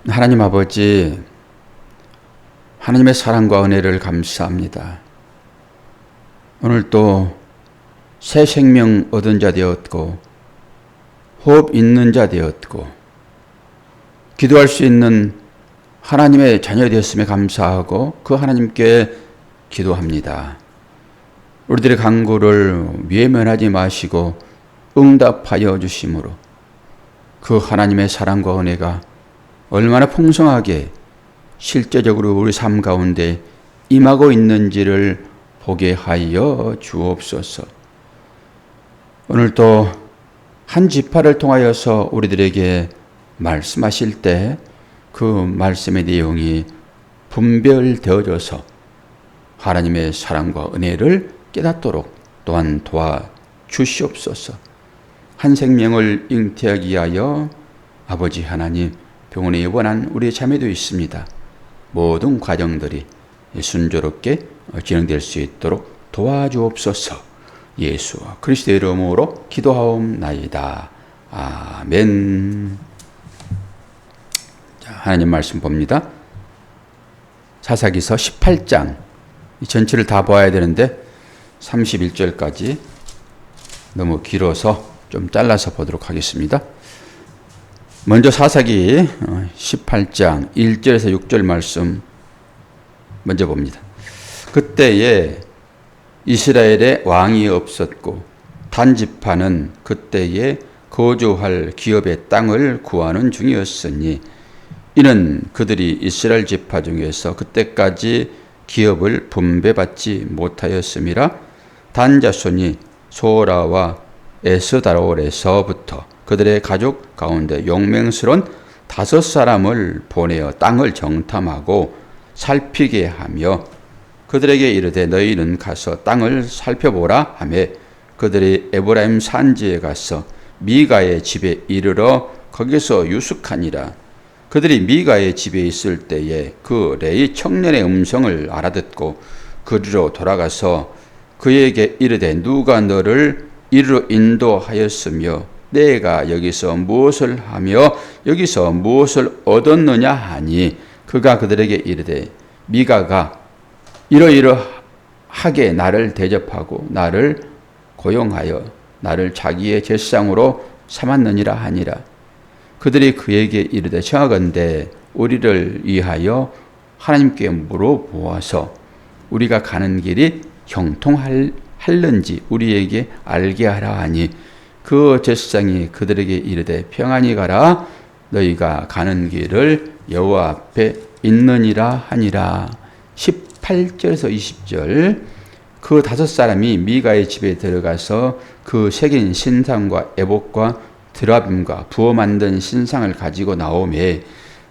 하나님 아버지, 하나님의 사랑과 은혜를 감사합니다. 오늘 또 새 생명 얻은 자 되었고, 호흡 있는 자 되었고, 기도할 수 있는 하나님의 자녀 되었음에 감사하고 그 하나님께 기도합니다. 우리들의 간구를 외면하지 마시고 응답하여 주심으로 그 하나님의 사랑과 은혜가 얼마나 풍성하게 실제적으로 우리 삶 가운데 임하고 있는지를 보게 하여 주옵소서. 오늘 또 한 지파를 통하여서 우리들에게 말씀하실 때 그 말씀의 내용이 분별되어져서 하나님의 사랑과 은혜를 깨닫도록 또한 도와주시옵소서. 한 생명을 잉태하기 위하여 아버지 하나님, 병원에 입원한 우리의 자매도 있습니다. 모든 과정들이 순조롭게 진행될 수 있도록 도와주옵소서. 예수 그리스도의 이름으로 기도하옵나이다. 아멘. 자, 하나님 말씀 봅니다. 사사기서 18장 이 전체를 다 보아야 되는데 31절까지 너무 길어서 좀 잘라서 보도록 하겠습니다. 먼저 사사기 18장 1절에서 6절 말씀 먼저 봅니다. 그때에 이스라엘에 왕이 없었고 단지파는 그때에 거주할 기업의 땅을 구하는 중이었으니 이는 그들이 이스라엘 지파 중에서 그때까지 기업을 분배받지 못하였음이라. 단 자손이 소라와 에스다롤에서부터 그들의 가족 가운데 용맹스러운 5사람을 보내어 땅을 정탐하고 살피게 하며 그들에게 이르되 너희는 가서 땅을 살펴보라 하매 그들이 에브라임 산지에 가서 미가의 집에 이르러 거기서 유숙하니라. 그들이 미가의 집에 있을 때에 그 레위 청년의 음성을 알아듣고 그리로 돌아가서 그에게 이르되 누가 너를 이리로 인도하였으며 내가 여기서 무엇을 하며 여기서 무엇을 얻었느냐 하니 그가 그들에게 이르되 미가가 이러이러하게 나를 대접하고 나를 고용하여 나를 자기의 제상으로 삼았느니라 하니라. 그들이 그에게 이르되 청하건대 우리를 위하여 하나님께 물어보아서 우리가 가는 길이 형통할는지 우리에게 알게 하라 하니 그 제사장이 그들에게 이르되 평안히 가라 너희가 가는 길을 여호와 앞에 있느니라 하니라. 18절에서 20절 그 5사람이 미가의 집에 들어가서 그 새긴 신상과 에봇과 드라빔과 부어 만든 신상을 가지고 나오매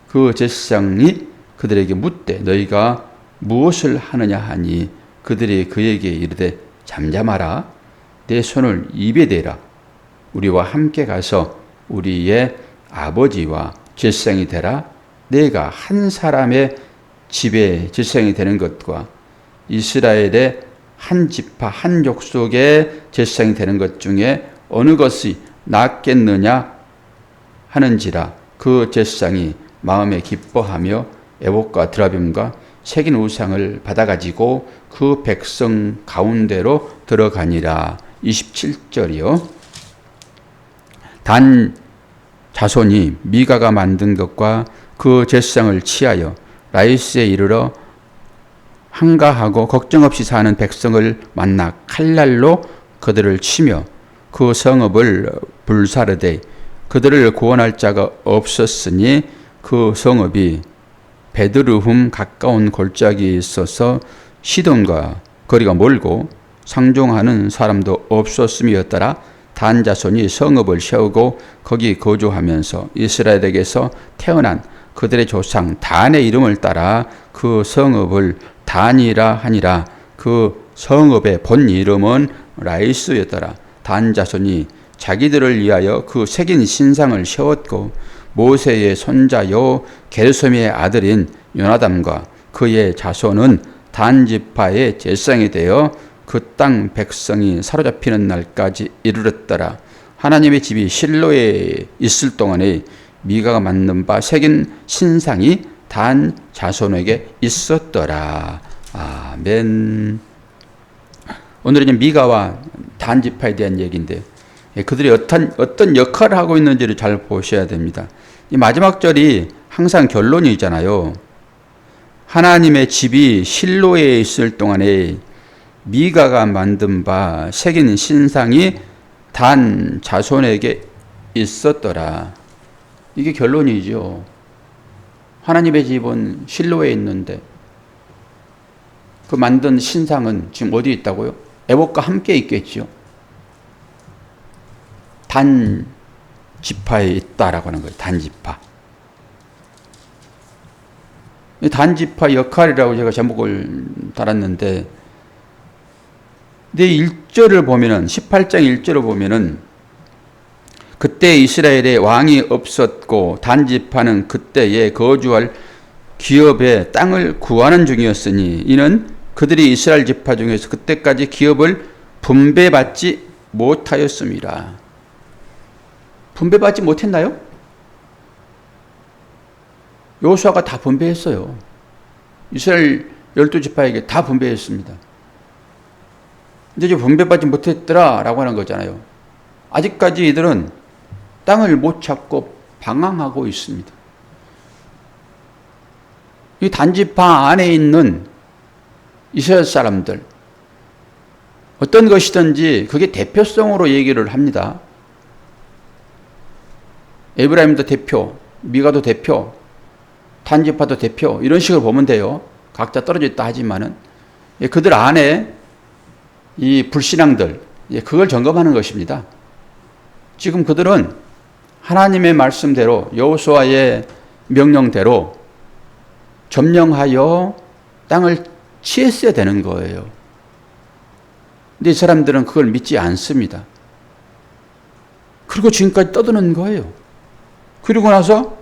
그 제사장이 그들에게 묻되 너희가 무엇을 하느냐 하니 그들이 그에게 이르되 잠잠하라 내 손을 입에 대라 우리와 함께 가서 우리의 아버지와 제사장이 되라. 내가 한 사람의 집에 제사장이 되는 것과 이스라엘의 한 지파 한 족속의 제사장이 되는 것 중에 어느 것이 낫겠느냐 하는지라. 그 제사장이 마음에 기뻐하며 에봇과 드라빔과 새긴 우상을 받아가지고 그 백성 가운데로 들어가니라. 27절이요. 단 자손이 미가가 만든 것과 그 제사장을 취하여 라이스에 이르러 한가하고 걱정 없이 사는 백성을 만나 칼날로 그들을 치며 그 성읍을 불사르되 그들을 구원할 자가 없었으니 그 성읍이 베드르훔 가까운 골짜기에 있어서 시돈과 거리가 멀고 상종하는 사람도 없었음이었더라. 단 자손이 성읍을 세우고 거기 거주하면서 이스라엘에게서 태어난 그들의 조상 단의 이름을 따라 그 성읍을 단이라 하니라. 그 성읍의 본 이름은 라이스였더라. 단 자손이 자기들을 위하여 그 새긴 신상을 세웠고 모세의 손자요 게르솜의 아들인 요나담과 그의 자손은 단 지파의 제사장이 되어 그 땅 백성이 사로잡히는 날까지 이르렀더라. 하나님의 집이 실로에 있을 동안에 미가가 만든 바 새긴 신상이 단 자손에게 있었더라. 아멘. 오늘은 미가와 단 지파에 대한 얘기인데 그들이 어떤 역할을 하고 있는지를 잘 보셔야 됩니다. 이 마지막 절이 항상 결론이잖아요. 하나님의 집이 실로에 있을 동안에 미가가 만든 바 새긴 신상이 단 자손에게 있었더라. 이게 결론이죠. 하나님의 집은 실로에 있는데 그 만든 신상은 지금 어디에 있다고요? 에봇과 함께 있겠죠. 단 지파에 있다라고 하는 거예요. 단 지파. 단 지파 역할이라고 제가 제목을 달았는데 내 1절을 보면은 18장 1절을 보면은 그때 이스라엘에 왕이 없었고 단 지파는 그때에 거주할 기업의 땅을 구하는 중이었으니 이는 그들이 이스라엘 지파 중에서 그때까지 기업을 분배받지 못하였습니다. 분배받지 못했나요? 여호수아가 다 분배했어요. 이스라엘 12지파에게 다 분배했습니다. 근데 이제 분배받지 못했더라라고 하는 거잖아요. 아직까지 이들은 땅을 못 찾고 방황하고 있습니다. 이 단지파 안에 있는 이스라엘 사람들 어떤 것이든지 그게 대표성으로 얘기를 합니다. 에브라임도 대표, 미가도 대표, 단지파도 대표 이런 식으로 보면 돼요. 각자 떨어져 있다 하지만은 그들 안에 이 불신앙들 그걸 점검하는 것입니다. 지금 그들은 하나님의 말씀대로 여호수아의 명령대로 점령하여 땅을 취했어야 되는 거예요. 근데 이 사람들은 그걸 믿지 않습니다. 그리고 지금까지 떠드는 거예요. 그리고 나서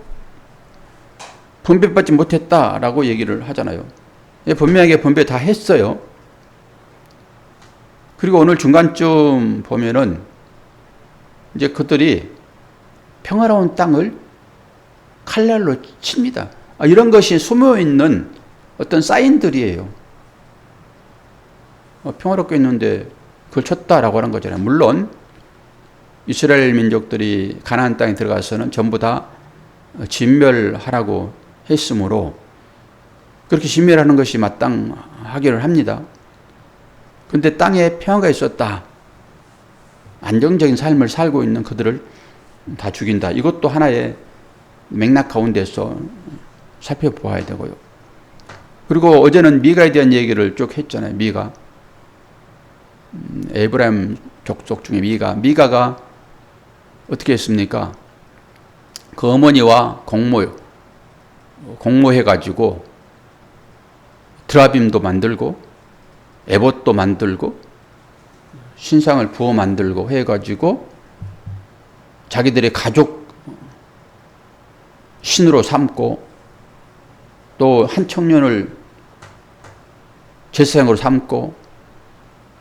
분배받지 못했다라고 얘기를 하잖아요. 분명하게 분배 다 했어요. 그리고 오늘 중간쯤 보면은 이제 그들이 평화로운 땅을 칼날로 칩니다. 이런 것이 숨어 있는 어떤 사인들이에요. 평화롭게 있는데 그걸 쳤다라고 하는 거잖아요. 물론 이스라엘 민족들이 가나안 땅에 들어가서는 전부 다 진멸하라고 했으므로 그렇게 진멸하는 것이 마땅하기를 합니다. 그런데 땅에 평화가 있었다. 안정적인 삶을 살고 있는 그들을 다 죽인다. 이것도 하나의 맥락 가운데서 살펴보아야 되고요. 그리고 어제는 미가에 대한 얘기를 쭉 했잖아요. 미가. 에브라임 족속 중에 미가가 어떻게 했습니까? 그 어머니와 공모해가지고 드라빔도 만들고 에봇도 만들고 신상을 부어 만들고 해가지고 자기들의 가족 신으로 삼고 또 한 청년을 제사장으로 삼고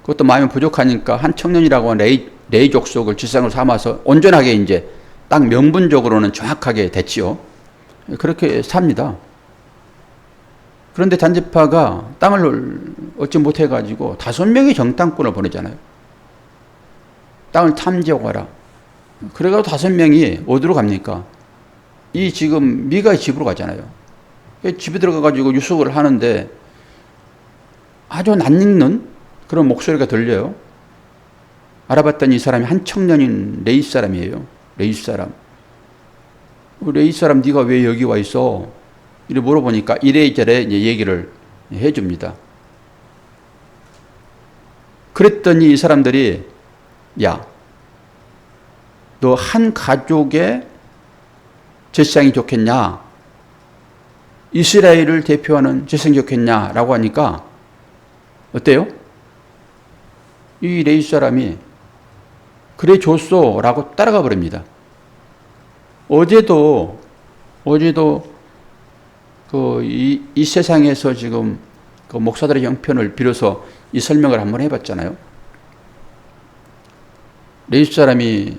그것도 마음이 부족하니까 한 청년이라고 하는 레이 족속을 제사장으로 삼아서 온전하게 이제 딱 명분적으로는 정확하게 됐지요. 그렇게 삽니다. 그런데 단지파가 땅을 얻지 못해가지고 5명의 정탐꾼을 보내잖아요. 땅을 탐지하라. 그래가지고 5명이 어디로 갑니까? 이 지금 미가의 집으로 가잖아요. 집에 들어가가지고 유숙을 하는데 아주 낯익는 그런 목소리가 들려요. 알아봤더니 이 사람이 한 청년인 레이 사람이에요. 레이 사람. 레이 사람 네가 왜 여기 와 있어? 이래 물어보니까 이래저래 얘기를 해줍니다. 그랬더니 이 사람들이 야, 너 한 가족의 제사장이 좋겠냐? 이스라엘을 대표하는 제사장이 좋겠냐? 라고 하니까 어때요? 이 레위 사람이 그래 줬소 라고 따라가 버립니다. 어제도 이 세상에서 지금 그 목사들의 형편을 빌어서 이 설명을 한번 해봤잖아요. 레위 사람이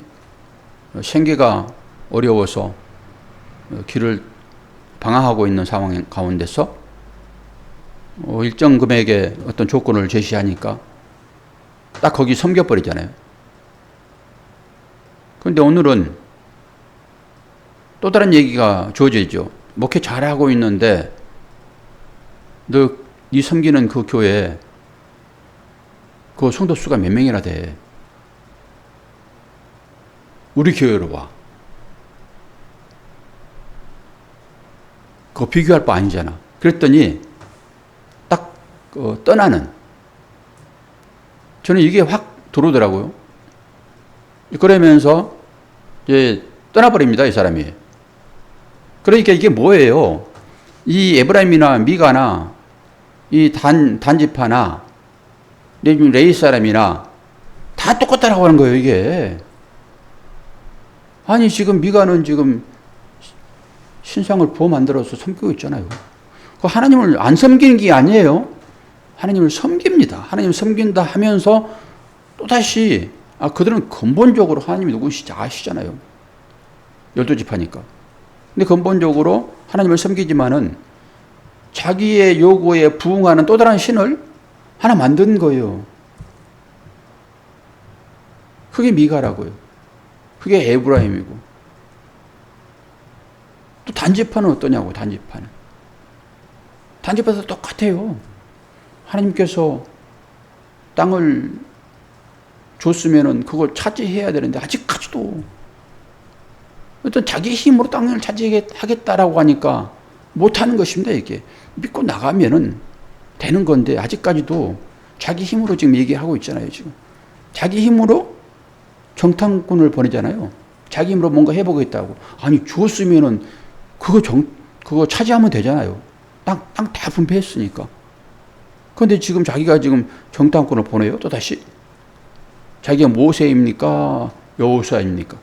생계가 어려워서 길을 방황하고 있는 상황 가운데서 일정 금액의 어떤 조건을 제시하니까 딱 거기 섬겨버리잖아요. 그런데 오늘은 또 다른 얘기가 주어지죠. 목회 잘하고 있는데 네 섬기는 그 교회에 그 성도 수가 몇 명이나 돼. 우리 교회로 와. 그거 비교할 바 아니잖아. 그랬더니 딱 떠나는. 저는 이게 확 들어오더라고요. 그러면서 이제 떠나버립니다, 이 사람이. 그러니까 이게 뭐예요? 이 에브라임이나 미가나 이 단지파나 레이 사람이나 다 똑같다라고 하는 거예요, 이게. 아니, 지금 미가는 지금 신상을 부어 만들어서 섬기고 있잖아요. 그 하나님을 안 섬기는 게 아니에요. 하나님을 섬깁니다. 하나님을 섬긴다 하면서 또다시 그들은 근본적으로 하나님이 누구신지 아시잖아요. 12지파니까. 근데 근본적으로 하나님을 섬기지만은 자기의 요구에 부응하는 또 다른 신을 하나 만든 거예요. 그게 미가라고요. 그게 에브라임이고. 또 단지파는 어떠냐고, 단지파는. 단지파도 똑같아요. 하나님께서 땅을 줬으면은 그걸 차지해야 되는데 아직까지도 어떤 자기 힘으로 땅을 차지하겠다라고 하니까 못하는 것입니다, 이게. 믿고 나가면은 되는 건데 아직까지도 자기 힘으로 지금 얘기하고 있잖아요, 지금. 자기 힘으로 정탐꾼을 보내잖아요. 자기 힘으로 뭔가 해보겠다고. 아니, 주었으면은 그거 차지하면 되잖아요. 땅 다 분배했으니까. 그런데 지금 자기가 지금 정탐꾼을 보내요, 또다시. 자기가 모세입니까? 여호수아입니까?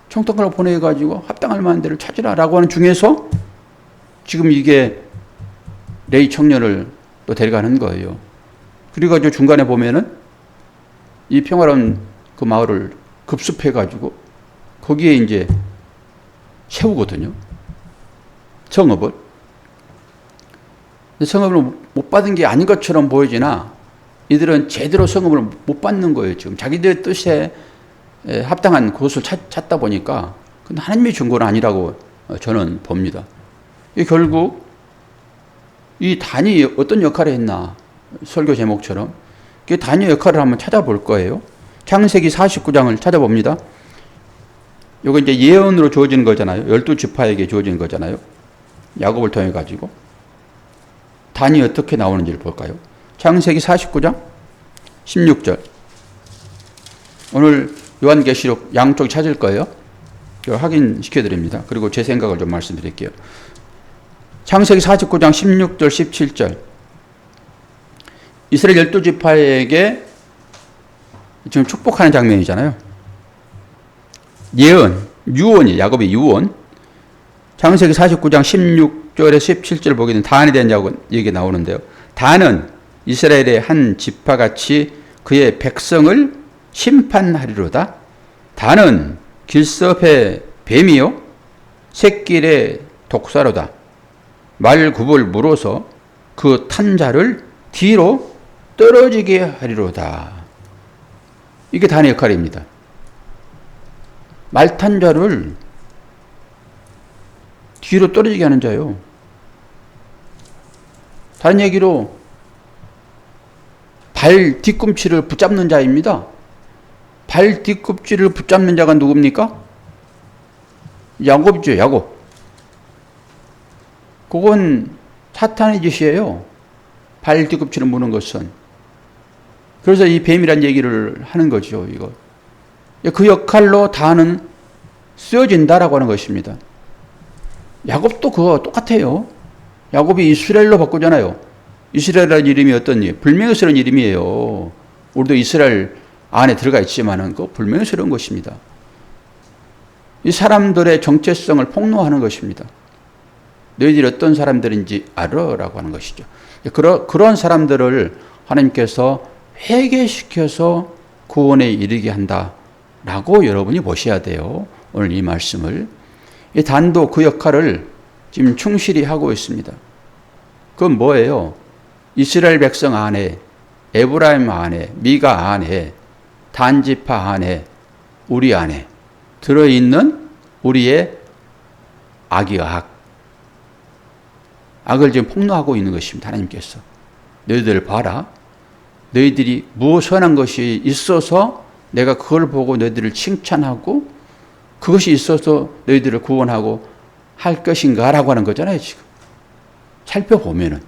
정탐꾼을 보내가지고 합당할 만한 데를 찾으라라고 하는 중에서 지금 이게 레이 청년을 또 데려가는 거예요. 그리고 중간에 보면은 이 평화로운 그 마을을 급습해가지고 거기에 이제 세우거든요. 성읍을. 근데 성읍을 못 받은 게 아닌 것처럼 보여지나 이들은 제대로 성읍을 못 받는 거예요. 지금 자기들의 뜻에 합당한 곳을 찾다 보니까 근데 하나님의 준 건 아니라고 저는 봅니다. 결국 이 단이 어떤 역할을 했나 설교 제목처럼 그 단의 역할을 한번 찾아볼 거예요. 창세기 49장을 찾아봅니다. 이거 이제 예언으로 주어진 거잖아요. 12지파에게 주어진 거잖아요. 야곱을 통해 가지고 단이 어떻게 나오는지를 볼까요? 창세기 49장 16절. 오늘 요한계시록 양쪽 찾을 거예요. 확인시켜 드립니다. 그리고 제 생각을 좀 말씀드릴게요. 창세기 49장 16절 17절. 이스라엘 12지파에게 지금 축복하는 장면이잖아요. 예언, 유언이 야곱의 유언. 창세기 49장 16절에 17절 보게 되면 단에 대한 얘기 나오는데요. 단은 이스라엘의 한 지파같이 그의 백성을 심판하리로다. 단은 길섭의 뱀이요 새끼의 독사로다. 말굽을 물어서 그 탄 자를 뒤로 떨어지게 하리로다. 이게 단의 역할입니다. 말탄 자를 뒤로 떨어지게 하는 자요. 다른 얘기로 발 뒤꿈치를 붙잡는 자입니다. 발 뒤꿈치를 붙잡는 자가 누굽니까? 야곱이죠, 야곱. 그건 사탄의 짓이에요. 발 뒤꿈치를 무는 것은. 그래서 이 뱀이란 얘기를 하는 거죠, 이거. 그 역할로 다는 쓰여진다라고 하는 것입니다. 야곱도 그거 똑같아요. 야곱이 이스라엘로 바꾸잖아요. 이스라엘이라는 이름이 어떤 불명예스러운 이름이에요. 우리도 이스라엘 안에 들어가 있지만은 그거 불명예스러운 것입니다. 이 사람들의 정체성을 폭로하는 것입니다. 너희들이 어떤 사람들인지 알아라고 하는 것이죠. 그런 사람들을 하나님께서 회개시켜서 구원에 이르게 한다라고 여러분이 보셔야 돼요. 오늘 이 말씀을. 이 단도 그 역할을 지금 충실히 하고 있습니다. 그건 뭐예요? 이스라엘 백성 안에, 에브라임 안에, 미가 안에, 단지파 안에, 우리 안에 들어있는 우리의 악을 지금 폭로하고 있는 것입니다. 하나님께서. 너희들 봐라. 너희들이 무엇 선한 것이 있어서 내가 그걸 보고 너희들을 칭찬하고 그것이 있어서 너희들을 구원하고 할 것인가 라고 하는 거잖아요. 지금 살펴보면은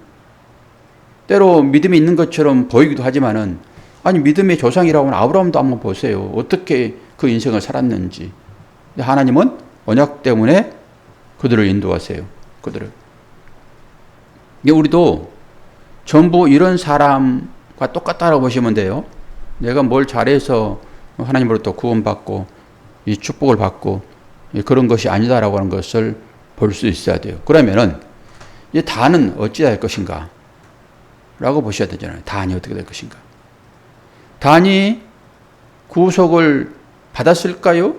때로 믿음이 있는 것처럼 보이기도 하지만은 아니 믿음의 조상이라고 하는 아브라함도 한번 보세요. 어떻게 그 인생을 살았는지. 하나님은 언약 때문에 그들을 인도하세요. 그들을. 우리도 전부 이런 사람과 똑같다라고 보시면 돼요. 내가 뭘 잘해서 하나님으로부터 구원받고 이 축복을 받고 그런 것이 아니다라고 하는 것을 볼 수 있어야 돼요. 그러면은 이 단은 어찌 될 것인가? 라고 보셔야 되잖아요. 단이 어떻게 될 것인가? 단이 구속을 받았을까요?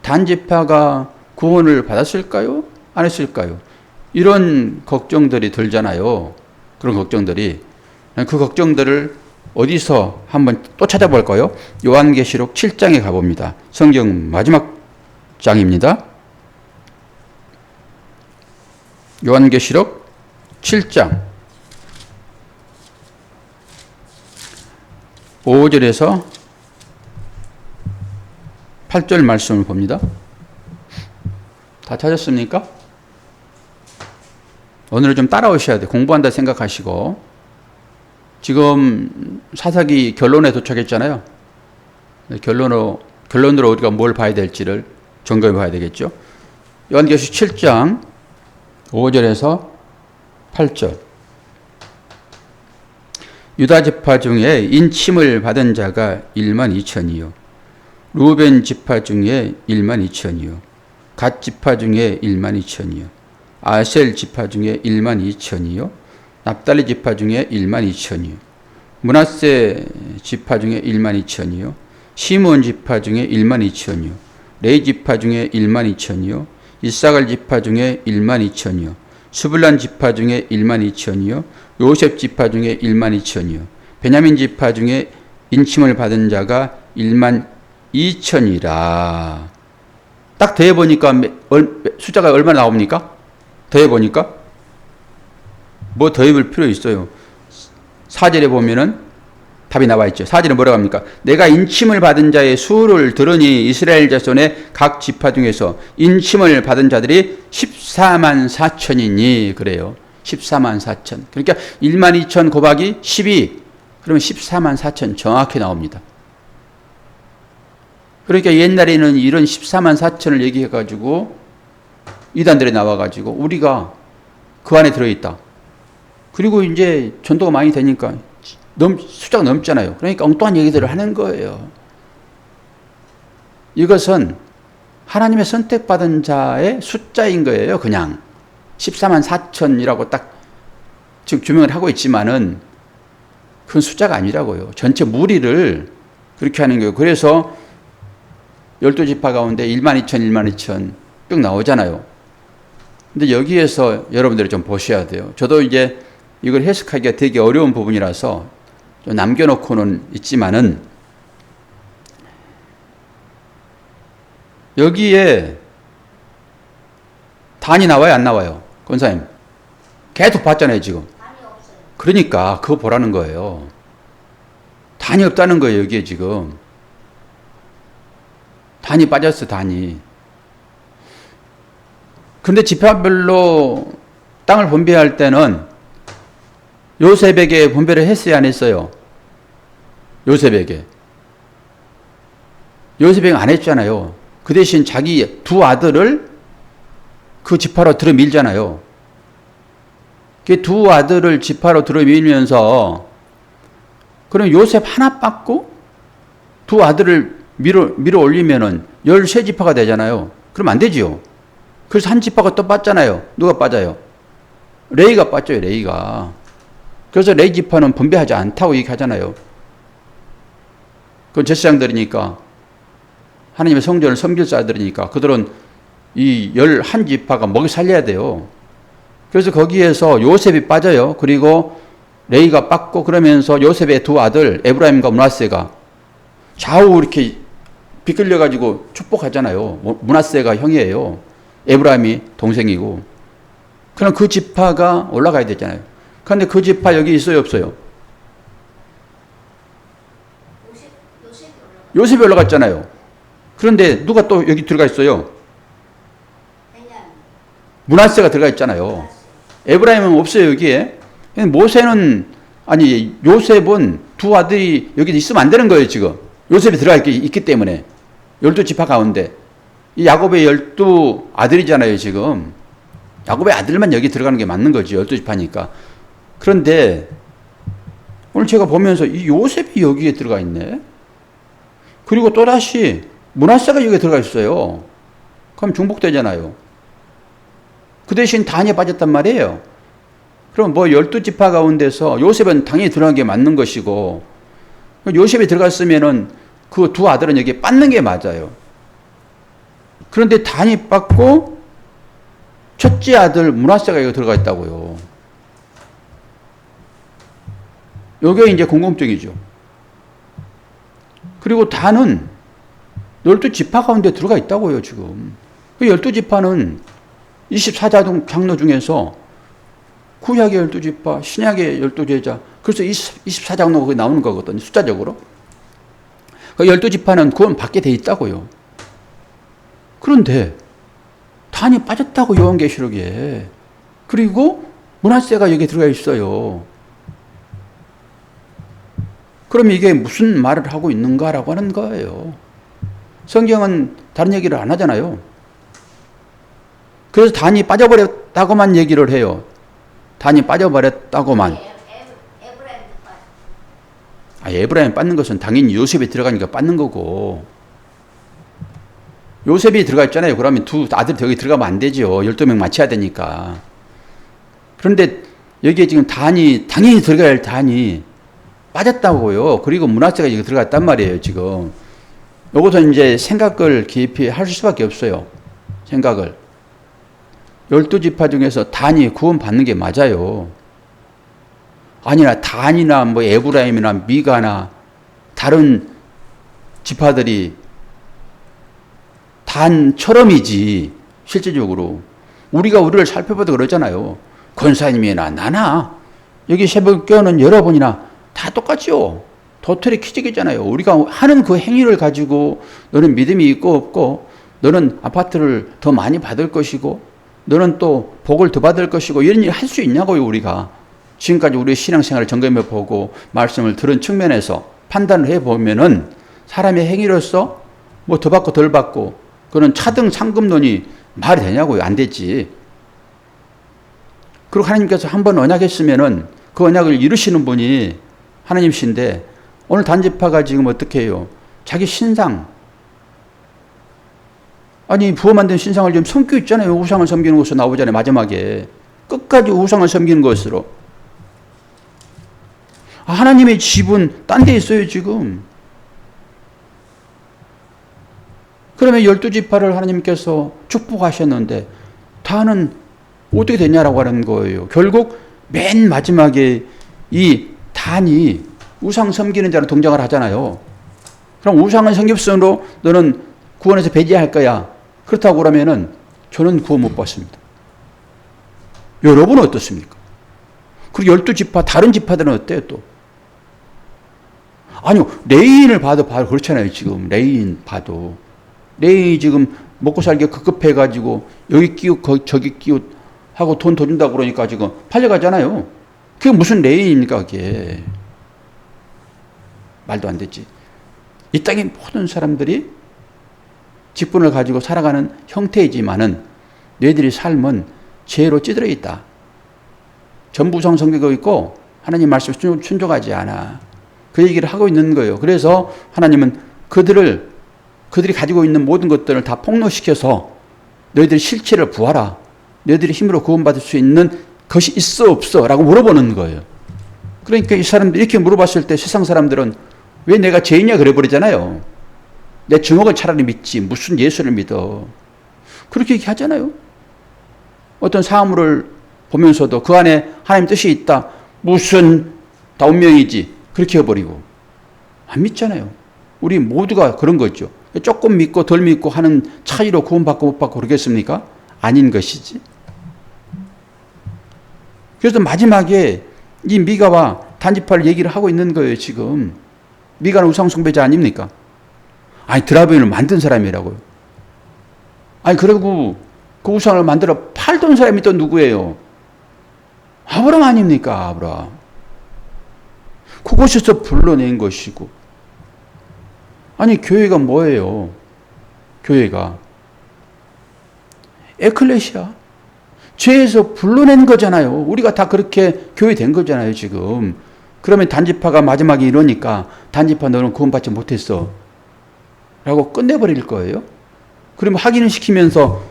단지파가 구원을 받았을까요? 안 했을까요? 이런 걱정들이 들잖아요. 그런 걱정들이. 그 걱정들을 어디서 한번 또 찾아볼까요? 요한계시록 7장에 가봅니다. 성경 마지막 장입니다. 요한계시록 7장 5절에서 8절 말씀을 봅니다. 다 찾았습니까? 오늘은 좀 따라오셔야 돼요. 공부한다 생각하시고. 지금 사사기 결론에 도착했잖아요. 결론으로 우리가 뭘 봐야 될지를 점검해 봐야 되겠죠. 요한계시록 7장 5절에서 8절. 유다 지파 중에 인침을 받은 자가 1만 2천이요. 루벤 지파 중에 1만 2천이요. 갓 지파 중에 1만 2천이요. 아셀 지파 중에 1만 2천이요. 납달리 지파 중에 1만 2천이요. 므낫세 지파 중에 1만 2천이요. 시몬 지파 중에 1만 2천이요. 레위 지파 중에 1만 2천이요. 이사갈 지파 중에 1만 2천이요. 스불란 지파 중에 1만 2천이요. 요셉 지파 중에 1만 2천이요. 베냐민 지파 중에 인침을 받은 자가 1만 2천이라. 딱 더해보니까 숫자가 얼마나 나옵니까? 더해보니까? 뭐 더해볼 필요 있어요. 4절에 보면은 답이 나와 있죠. 4절에 뭐라고 합니까? 내가 인침을 받은 자의 수를 들으니 이스라엘 자손의 각 지파 중에서 인침을 받은 자들이 14만 4천이니 그래요. 14만 4천. 그러니까 1만 2천 곱하기 12. 그러면 14만 4천 정확히 나옵니다. 그러니까 옛날에는 이런 14만 4천을 얘기해가지고 이단들이 나와가지고 우리가 그 안에 들어있다. 그리고 이제 전도가 많이 되니까 숫자가 넘잖아요. 그러니까 엉뚱한 얘기들을 하는 거예요. 이것은 하나님의 선택받은 자의 숫자인 거예요. 그냥 14만 4천이라고 딱 지금 규명을 하고 있지만은 그건 숫자가 아니라고요. 전체 무리를 그렇게 하는 거예요. 그래서 12지파 가운데 1만 2천, 1만 2천 쭉 나오잖아요. 근데 여기에서 여러분들이 좀 보셔야 돼요. 저도 이제 이걸 해석하기가 되게 어려운 부분이라서 좀 남겨놓고는 있지만은 여기에 단이 나와요, 안 나와요? 권사님. 계속 봤잖아요, 지금. 그러니까 그거 보라는 거예요. 단이 없다는 거예요, 여기에 지금. 단이 빠졌어, 단이. 근데 지파별로 땅을 분배할 때는 요셉에게 분배를 했어요, 안 했어요? 요셉에게. 요셉에게 안 했잖아요. 그 대신 자기 두 아들을 그 지파로 들어밀잖아요. 그 두 아들을 지파로 들어밀면서 그럼 요셉 하나 받고 두 아들을 밀어 올리면은 13지파가 되잖아요. 그럼 안 되지요. 그래서 한 지파가 또 빠졌잖아요. 누가 빠져요? 레위가 빠져요, 레위가. 그래서 레위 지파는 분배하지 않다고 얘기하잖아요. 그건 제사장들이니까 하나님의 성전을 섬길 자들이니까 그들은 이 11지파가 먹이 살려야 돼요. 그래서 거기에서 요셉이 빠져요. 그리고 레이가 빠고 그러면서 요셉의 두 아들 에브라임과 므낫세가 좌우 이렇게 비끌려가지고 축복하잖아요. 므낫세가 형이에요. 에브라임이 동생이고. 그럼 그 지파가 올라가야 되잖아요. 그런데 그 지파 여기 있어요, 없어요? 요셉이 올라갔잖아요. 그런데 누가 또 여기 들어가 있어요? 므낫세가 들어가 있잖아요. 에브라임은 없어요, 여기에. 모세는, 아니, 요셉은 두 아들이 여기 있으면 안 되는 거예요, 지금. 요셉이 들어가 있기 때문에. 12지파 가운데. 이 야곱의 12아들이잖아요, 지금. 야곱의 아들만 여기 들어가는 게 맞는 거지, 12지파니까. 그런데, 오늘 제가 보면서 이 요셉이 여기에 들어가 있네? 그리고 또다시 므낫세가 여기에 들어가 있어요. 그럼 중복되잖아요. 그 대신 단에 빠졌단 말이에요. 그럼 뭐 12지파 가운데서 요셉은 당연히 들어간 게 맞는 것이고, 요셉이 들어갔으면은 그 두 아들은 여기에 빠는 게 맞아요. 그런데 단이 빠고 첫째 아들 므낫세가 여기 들어가 있다고요. 이게 이제 공공적이죠. 그리고 단은 12지파 가운데 들어가 있다고요, 지금. 그 12지파는 24장로 중에서 구약의 12지파, 신약의 12제자, 그래서 24장로가 거기 나오는 거거든요, 숫자적으로. 그 12지파는 구원 받게 돼 있다고요. 그런데 단이 빠졌다고 요한계시록에. 그리고 므낫세가 여기 들어가 있어요. 그럼 이게 무슨 말을 하고 있는가라고 하는 거예요. 성경은 다른 얘기를 안 하잖아요. 그래서 단이 빠져버렸다고만 얘기를 해요. 단이 빠져버렸다고만. 에브라임 빠는 것은 당연히 요셉이 들어가니까 빠는 거고. 요셉이 들어가 있잖아요. 그러면 두 아들이 여기 들어가면 안 되죠. 12명 맞춰야 되니까. 그런데 여기에 지금 단이, 당연히 들어가야 할 단이 빠졌다고요. 그리고 므낫세가 여기 들어갔단 말이에요, 지금. 요것은 이제 생각을 깊이 할 수밖에 없어요. 생각을. 12지파 중에서 단이 구원받는 게 맞아요. 아니나 단이나 뭐 에브라임이나 미가나 다른 지파들이 단처럼이지, 실제적으로. 우리를 살펴봐도 그러잖아요. 권사님이나 나나 여기 새벽교회는 여러분이나 다 똑같죠. 도토리 키재기잖아요. 우리가 하는 그 행위를 가지고 너는 믿음이 있고 없고, 너는 아파트를 더 많이 받을 것이고, 너는 또 복을 더 받을 것이고, 이런 일 할 수 있냐고요. 우리가 지금까지 우리의 신앙생활을 점검해 보고 말씀을 들은 측면에서 판단을 해보면은 사람의 행위로서 뭐 더 받고 덜 받고 그런 차등 상금론이 말이 되냐고요. 안 되지. 그리고 하나님께서 한번 언약했으면은 그 언약을 이루시는 분이 하나님이신데, 오늘 단지파가 지금 어떻게 해요? 자기 신상, 아니 부어 만든 신상을 지금 섬기고 있잖아요. 우상을 섬기는 것으로 나오잖아요. 마지막에 끝까지 우상을 섬기는 것으로. 하나님의 집은 딴 데 있어요, 지금. 그러면 12지파를 하나님께서 축복하셨는데 다는 어떻게 되냐라고 하는 거예요. 결국 맨 마지막에 이 단이 우상 섬기는 자로 동정을 하잖아요. 그럼 우상을 섬깁선으로 너는 구원에서 배제할 거야. 그렇다고 그러면은 저는 구원 못 받습니다. 여러분은 어떻습니까? 그리고 12지파, 다른 지파들은 어때요, 또? 아니요, 레인을 봐도 그렇잖아요, 지금. 레인 봐도. 레인이 지금 먹고 살기 급급해가지고, 여기 끼웃, 저기 끼웃 하고 돈 더 준다고 그러니까 지금 팔려가잖아요. 그게 무슨 레인입니까, 그게. 말도 안 되지. 이 땅의 모든 사람들이 직분을 가지고 살아가는 형태이지만은 너희들의 삶은 죄로 찌들어 있다. 전부 우상 섬기고 있고 하나님 말씀에 순종하지 않아. 그 얘기를 하고 있는 거예요. 그래서 하나님은 그들이 가지고 있는 모든 것들을 다 폭로시켜서 너희들의 실체를 부하라. 너희들의 힘으로 구원받을 수 있는 것이 있어 없어? 라고 물어보는 거예요. 그러니까 이 사람들 이렇게 물어봤을 때 세상 사람들은 왜 내가 죄인이냐 그래 버리잖아요. 내 주먹을 차라리 믿지 무슨 예수를 믿어. 그렇게 얘기하잖아요. 어떤 사물을 보면서도 그 안에 하나님 뜻이 있다. 무슨 다 운명이지. 그렇게 해버리고 안 믿잖아요. 우리 모두가 그런 거죠. 조금 믿고 덜 믿고 하는 차이로 구원받고 못 받고 그러겠습니까? 아닌 것이지. 그래서 마지막에 이 미가와 단지파를 얘기를 하고 있는 거예요. 지금 미가는 우상숭배자 아닙니까? 아니 드라변을 만든 사람이라고요. 아니 그리고 그 우상을 만들어 팔던 사람이 또 누구예요? 아브라함 아닙니까? 아브라함. 그곳에서 불러낸 것이고. 아니 교회가 뭐예요? 교회가 에클레시아, 죄에서 불러낸 거잖아요. 우리가 다 그렇게 교회 된 거잖아요 지금. 그러면 단지파가 마지막에 이러니까 단지파 너는 구원받지 못했어 라고 끝내버릴 거예요. 그러면 확인을 시키면서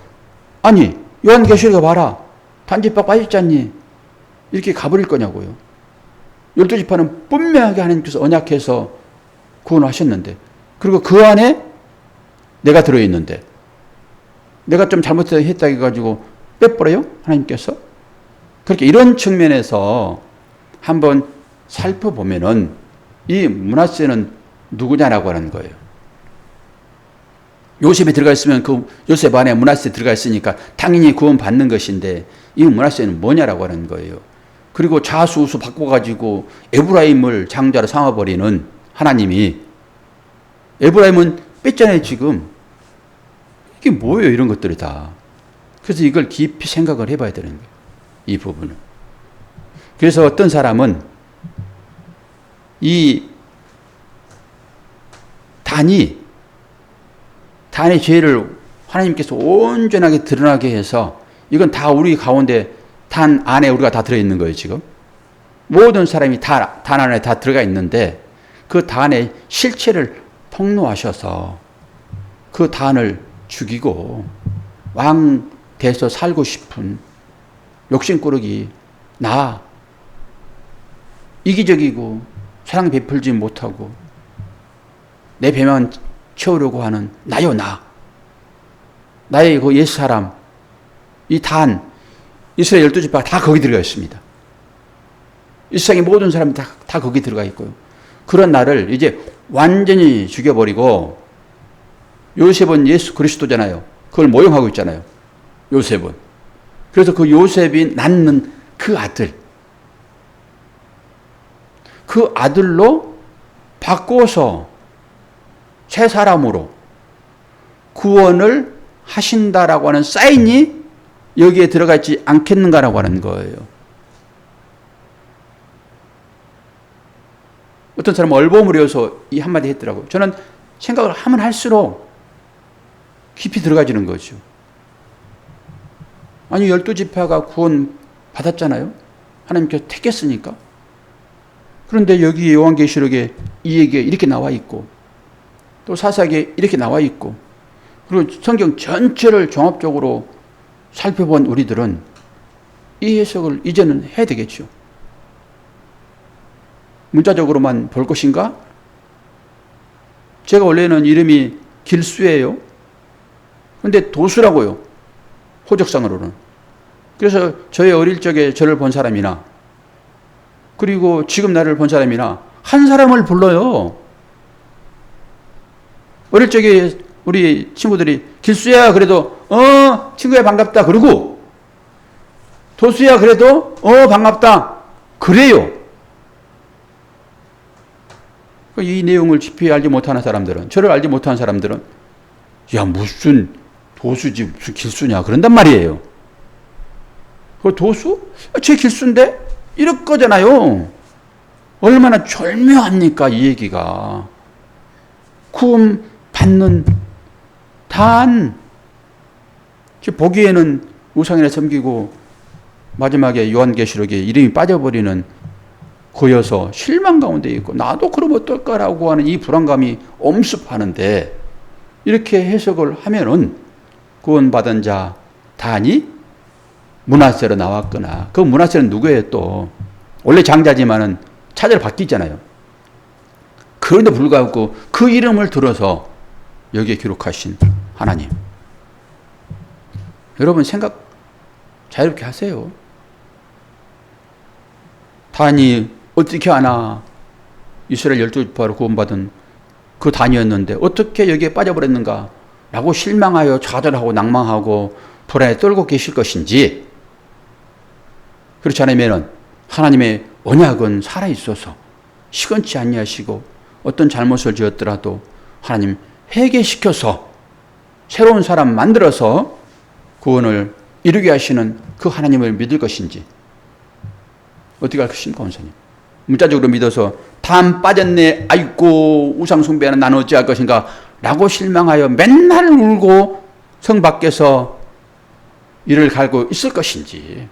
아니 요한계시록에 봐라 단지파 빠졌잖니 이렇게 가버릴 거냐고요. 12지파는 분명하게 하나님께서 언약해서 구원하셨는데, 그리고 그 안에 내가 들어있는데 내가 좀 잘못했다 해가지고 빼버려요 하나님께서. 그렇게 이런 측면에서 한번 살펴보면은 이 므낫세는 누구냐라고 하는 거예요. 요셉에 들어가 있으면 그 요셉 안에 므낫세 들어가 있으니까 당연히 구원 받는 것인데 이 므낫세는 뭐냐라고 하는 거예요. 그리고 좌수우수 바꿔가지고 에브라임을 장자로 삼아버리는 하나님이, 에브라임은 뺐잖아요 지금. 이게 뭐예요 이런 것들이 다. 그래서 이걸 깊이 생각을 해봐야 되는 거예요 이 부분을. 그래서 어떤 사람은 이 단의 죄를 하나님께서 온전하게 드러나게 해서 이건 다 우리 가운데 단 안에 우리가 다 들어있는 거예요 지금. 모든 사람이 단 안에 다 들어가 있는데 그 단의 실체를 폭로하셔서 그 단을 죽이고 왕 돼서 살고 싶은 욕심꾸러기 나, 이기적이고 사랑 베풀지 못하고 내 배만 채우려고 하는 나요 나, 나의 그 옛사람, 이 단, 이스라엘 12지파가 다 거기 들어가 있습니다. 이 세상의 모든 사람이 다 거기 들어가 있고요. 그런 나를 이제 완전히 죽여버리고, 요셉은 예수 그리스도잖아요. 그걸 모형하고 있잖아요 요셉은. 그래서 그 요셉이 낳는 그 아들, 그 아들로 바꿔서 새 사람으로 구원을 하신다라고 하는 사인이 여기에 들어가 있지 않겠는가라고 하는 거예요. 어떤 사람은 얼버무려서 이 한마디 했더라고요. 저는 생각을 하면 할수록 깊이 들어가지는 거죠. 아니 12지파가 구원 받았잖아요. 하나님께서 택했으니까. 그런데 여기 요한계시록에 이 얘기가 이렇게 나와 있고 또 사사기에 이렇게 나와 있고, 그리고 성경 전체를 종합적으로 살펴본 우리들은 이 해석을 이제는 해야 되겠죠. 문자적으로만 볼 것인가? 제가 원래는 이름이 길수예요. 그런데 도수라고요. 호적상으로는. 그래서 저의 어릴 적에 저를 본 사람이나 그리고 지금 나를 본 사람이나 한 사람을 불러요. 어릴 적에 우리 친구들이 길수야 그래도 친구야 반갑다 그러고, 도수야 그래도 반갑다 그래요. 이 내용을 깊이 알지 못하는 사람들은, 저를 알지 못하는 사람들은 야 무슨 도수지 무슨 길수냐 그런단 말이에요. 그 도수? 제 길수인데? 이럴 거잖아요. 얼마나 절묘합니까 이 얘기가. 구원 받는 단, 보기에는 우상이나 섬기고 마지막에 요한계시록에 이름이 빠져버리는 고여서 실망 가운데 있고 나도 그러면 어떨까라고 하는 이 불안감이 엄습하는데, 이렇게 해석을 하면은 구원받은 자 단이 므낫세로 나왔거나, 그 므낫세는 누구예요 또? 원래 장자지만은 차제로 바뀌잖아요. 그런데 불구하고 그 이름을 들어서 여기에 기록하신 하나님. 여러분 생각 자유롭게 하세요. 단이 어떻게 하나 이스라엘 12지파로 구원받은 그 단이었는데 어떻게 여기에 빠져버렸는가 라고 실망하여 좌절하고 낭망하고 불안에 떨고 계실 것인지, 그렇지 않으면 하나님의 언약은 살아있어서 시건치 아니하시고 어떤 잘못을 지었더라도 하나님 회개시켜서 새로운 사람 만들어서 구원을 이루게 하시는 그 하나님을 믿을 것인지, 어떻게 할 것입니까, 원사님? 문자적으로 믿어서 단 빠졌네, 아이고 우상 숭배하는 나는 어찌할 것인가 라고 실망하여 맨날 울고 성 밖에서 이를 갈고 있을 것인지,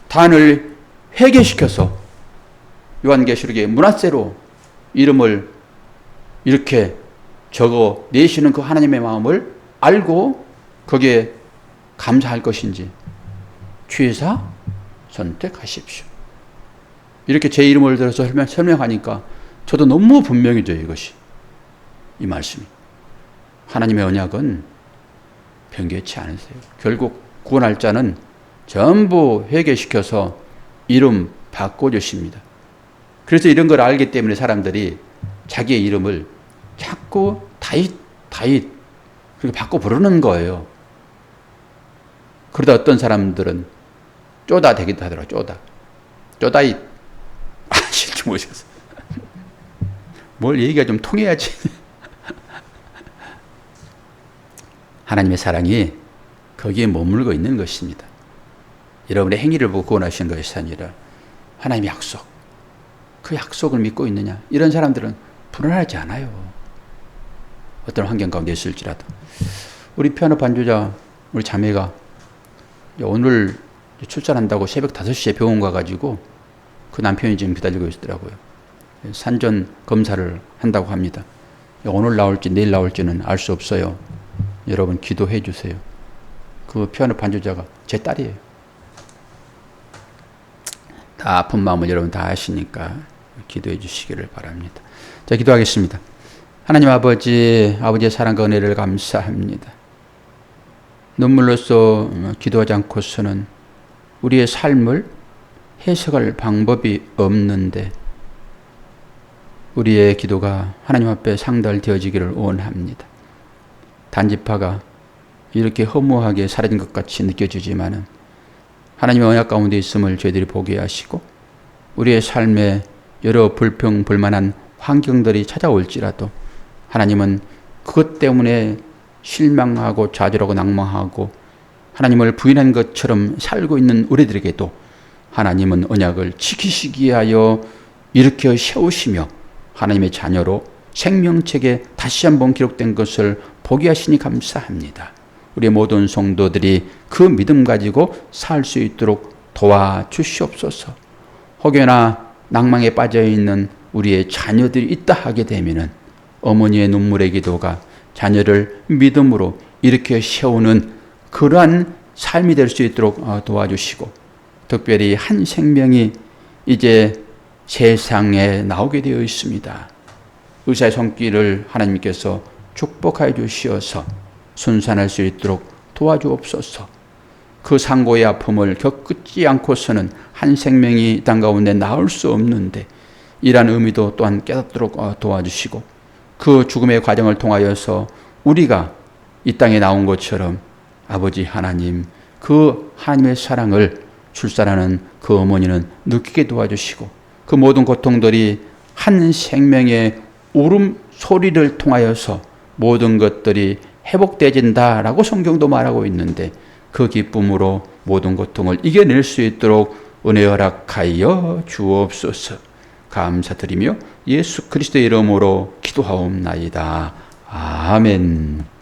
단을 회개시켜서 요한계시록의 문화세로 이름을 이렇게 적어 내시는 그 하나님의 마음을 알고 거기에 감사할 것인지 취사 선택하십시오. 이렇게 제 이름을 들어서 설명하니까 저도 너무 분명해져요. 이것이, 이 말씀이. 하나님의 언약은 변개치 않으세요. 결국 구원할 자는 전부 회개시켜서 이름 바꿔주십니다. 그래서 이런 걸 알기 때문에 사람들이 자기의 이름을 자꾸 다윗 그렇게 바꿔 부르는 거예요. 그러다 어떤 사람들은 쪼다 되기도 하더라고요. 쪼다잇. 실제 모셨어. 뭘 얘기가 좀 통해야지. 하나님의 사랑이 거기에 머물고 있는 것입니다. 여러분의 행위를 보고 구원하신 것이 아니라 하나님의 약속, 그 약속을 믿고 있느냐. 이런 사람들은 불안하지 않아요. 어떤 환경 가운데 있을지라도. 우리 피아노 반주자 우리 자매가 오늘 출산한다고 새벽 5시에 병원 가가지고 그 남편이 지금 기다리고 있더라고요. 산전 검사를 한다고 합니다. 오늘 나올지 내일 나올지는 알 수 없어요. 여러분 기도해 주세요. 그 피아노 반주자가 제 딸이에요. 다 아픈 마음을 여러분 다 아시니까 기도해 주시기를 바랍니다. 자, 기도하겠습니다. 하나님 아버지의 사랑과 은혜를 감사합니다. 눈물로써 기도하지 않고서는 우리의 삶을 해석할 방법이 없는데 우리의 기도가 하나님 앞에 상달되어지기를 원합니다. 단지파가 이렇게 허무하게 사라진 것 같이 느껴지지만은 하나님의 언약 가운데 있음을 저희들이 보게 하시고 우리의 삶에 여러 불평불만한 환경들이 찾아올지라도 하나님은 그것 때문에 실망하고 좌절하고 낭망하고 하나님을 부인한 것처럼 살고 있는 우리들에게도 하나님은 언약을 지키시기 위하여 일으켜 세우시며 하나님의 자녀로 생명책에 다시 한번 기록된 것을 보게 하시니 감사합니다. 우리 모든 성도들이 그 믿음 가지고 살 수 있도록 도와주시옵소서. 혹여나 낭망에 빠져있는 우리의 자녀들이 있다 하게 되면은 어머니의 눈물의 기도가 자녀를 믿음으로 일으켜 세우는 그러한 삶이 될 수 있도록 도와주시고, 특별히 한 생명이 이제 세상에 나오게 되어 있습니다. 의사의 손길을 하나님께서 축복하여 주시어서 순산할 수 있도록 도와주옵소서. 그 상고의 아픔을 겪지 않고서는 한 생명이 땅 가운데 나올 수 없는데 이러한 의미도 또한 깨닫도록 도와주시고, 그 죽음의 과정을 통하여서 우리가 이 땅에 나온 것처럼 아버지 하나님, 그 하나님의 사랑을 출산하는 그 어머니는 느끼게 도와주시고, 그 모든 고통들이 한 생명의 울음 소리를 통하여서 모든 것들이 회복되진다라고 성경도 말하고 있는데 그 기쁨으로 모든 고통을 이겨낼 수 있도록 은혜 허락하여 주옵소서. 감사드리며 예수 그리스도의 이름으로 기도하옵나이다. 아멘.